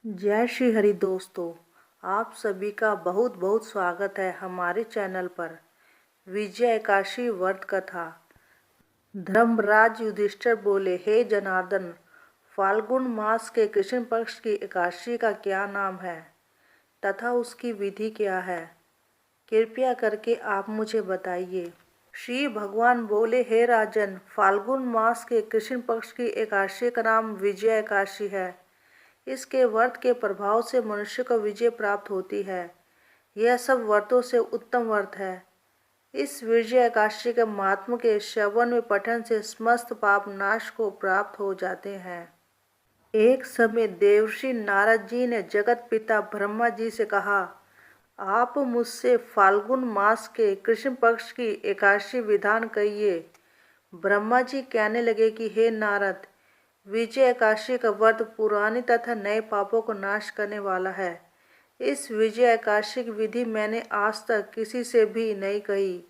जय श्री हरि दोस्तों, आप सभी का बहुत बहुत स्वागत है हमारे चैनल पर। विजय एकादशी व्रत कथा। धर्मराज युधिष्ठिर बोले, हे जनार्दन, फाल्गुन मास के कृष्ण पक्ष की एकादशी का क्या नाम है तथा उसकी विधि क्या है? कृपया करके आप मुझे बताइए। श्री भगवान बोले, हे राजन, फाल्गुन मास के कृष्ण पक्ष की एकादशी का नाम विजय एकादशी है। इसके व्रत के प्रभाव से मनुष्य को विजय प्राप्त होती है। यह सब व्रतों से उत्तम व्रत है। इस विजय एकादशी के महात्म के श्रवण व पठन से समस्त पाप नाश को प्राप्त हो जाते हैं। एक समय देवर्षि नारद जी ने जगत पिता ब्रह्मा जी से कहा, आप मुझसे फाल्गुन मास के कृष्ण पक्ष की एकादशी विधान कहिए। ब्रह्मा जी कहने लगे कि हे नारद, विजय एकादशी का व्रत पुराने तथा नए पापों को नाश करने वाला है। इस विजय एकादशी की विधि मैंने आज तक किसी से भी नहीं कही।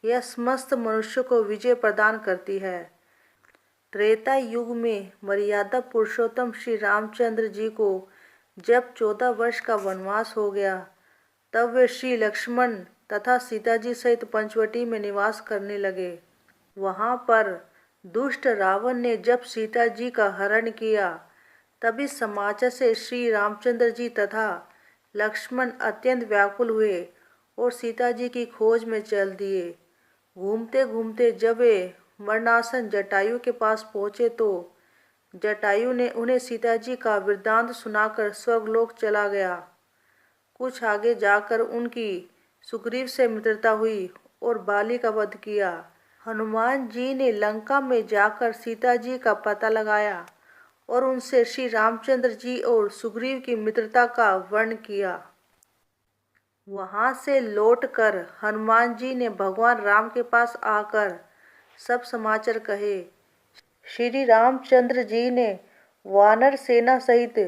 यह समस्त मनुष्य को विजय प्रदान करती है। त्रेता युग में मर्यादा पुरुषोत्तम श्री रामचंद्र जी को जब 14 वर्ष का वनवास हो गया, तब वे श्री लक्ष्मण तथा सीता जी सहित पंचवटी में निवास करने लगे। वहां पर दुष्ट रावण ने जब सीता जी का हरण किया, तब इस समाचार से श्री रामचंद्र जी तथा लक्ष्मण अत्यंत व्याकुल हुए और सीता जी की खोज में चल दिए। घूमते घूमते जब वे मरणासन जटायु के पास पहुँचे तो जटायु ने उन्हें सीता जी का वृत्तांत सुनाकर स्वर्गलोक चला गया। कुछ आगे जाकर उनकी सुग्रीव से मित्रता हुई और बाली का वध किया। हनुमान जी ने लंका में जाकर सीता जी का पता लगाया और उनसे श्री रामचंद्र जी और सुग्रीव की मित्रता का वर्णन किया। वहां से लौटकर हनुमान जी ने भगवान राम के पास आकर सब समाचार कहे। श्री रामचंद्र जी ने वानर सेना सहित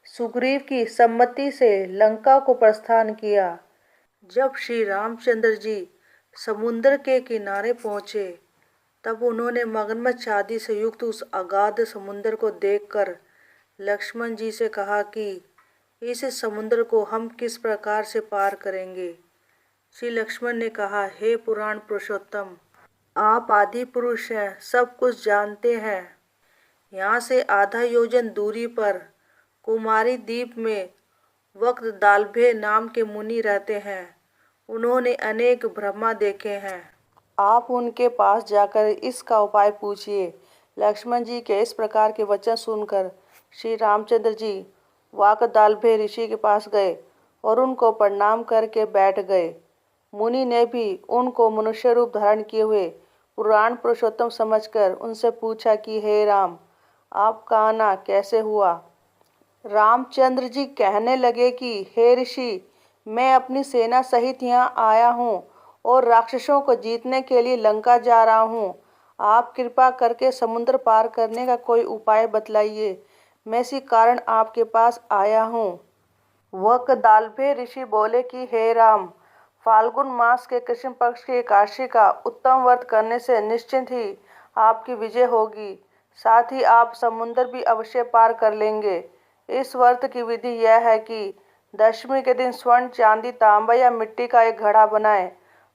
सुग्रीव की सम्मति से लंका को प्रस्थान किया। जब श्री रामचंद्र जी समुद्र के किनारे पहुंचे, तब उन्होंने मगरमच्छ आदि से युक्त उस अगाध समुद्र को देखकर लक्ष्मण जी से कहा कि इस समुद्र को हम किस प्रकार से पार करेंगे। श्री लक्ष्मण ने कहा, हे पुराण पुरुषोत्तम, आप आदि पुरुष हैं, सब कुछ जानते हैं। यहाँ से आधा योजन दूरी पर कुमारी द्वीप में वक्त दालभे नाम के मुनि रहते हैं। उन्होंने अनेक ब्रह्मा देखे हैं। आप उनके पास जाकर इसका उपाय पूछिए। लक्ष्मण जी के इस प्रकार के वचन सुनकर श्री रामचंद्र जी वाकदालभे ऋषि के पास गए और उनको प्रणाम करके बैठ गए। मुनि ने भी उनको मनुष्य रूप धारण किए हुए पुराण पुरुषोत्तम समझकर उनसे पूछा कि हे राम, आपका आना कैसे हुआ? रामचंद्र जी कहने लगे कि हे ऋषि, मैं अपनी सेना सहित यहाँ आया हूँ और राक्षसों को जीतने के लिए लंका जा रहा हूँ। आप कृपा करके समुद्र पार करने का कोई उपाय बतलाइए। मैं इसी कारण आपके पास आया हूँ। वकदालभे ऋषि बोले कि हे राम, फाल्गुन मास के कृष्ण पक्ष की एकादशी का उत्तम व्रत करने से निश्चित ही आपकी विजय होगी। साथ ही आप समुद्र भी अवश्य पार कर लेंगे। इस व्रत की विधि यह है कि दशमी के दिन स्वर्ण, चांदी, तांबा या मिट्टी का एक घड़ा बनाएं।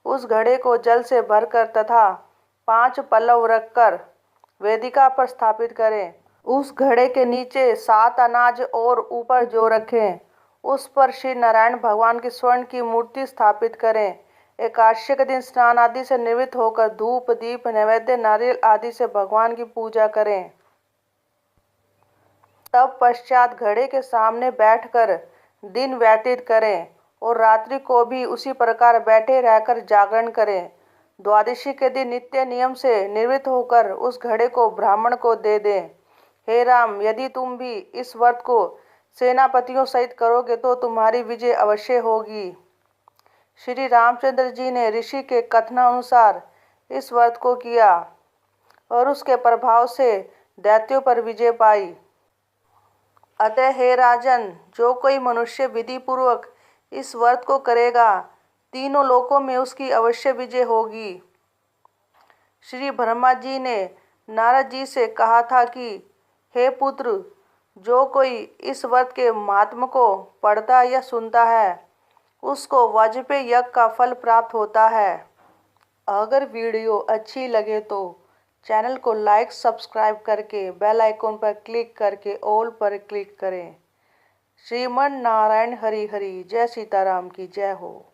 उस घड़े को जल से भरकर तथा 5 पल्लव रखकर वेदिका पर स्थापित करें। उस घड़े के नीचे 7 अनाज और ऊपर जौ रखें। उस पर श्री नारायण भगवान की स्वर्ण की मूर्ति स्थापित करें। एकादशी के दिन स्नान आदि से निवृत्त होकर धूप, दीप, नैवेद्य, नारियल आदि से भगवान की पूजा करें। तब पश्चात घड़े के सामने बैठकर दिन व्यतीत करें और रात्रि को भी उसी प्रकार बैठे रहकर जागरण करें। द्वादशी के दिन नित्य नियम से निवृत्त होकर उस घड़े को ब्राह्मण को दे दें। हे राम, यदि तुम भी इस व्रत को सेनापतियों सहित करोगे तो तुम्हारी विजय अवश्य होगी। श्री रामचंद्र जी ने ऋषि के कथनानुसार इस व्रत को किया और उसके प्रभाव से दैत्यों पर विजय पाई। अतः हे राजन, जो कोई मनुष्य विधि पूर्वक इस व्रत को करेगा, तीनों लोकों में उसकी अवश्य विजय होगी। श्री ब्रह्मा जी ने नारद जी से कहा था कि हे पुत्र, जो कोई इस व्रत के महात्म को पढ़ता या सुनता है उसको वाजपेय यज्ञ का फल प्राप्त होता है। अगर वीडियो अच्छी लगे तो चैनल को लाइक सब्सक्राइब करके बेल आइकन पर क्लिक करके ऑल पर क्लिक करें। श्रीमन नारायण हरि हरि। जय सीताराम की जय हो।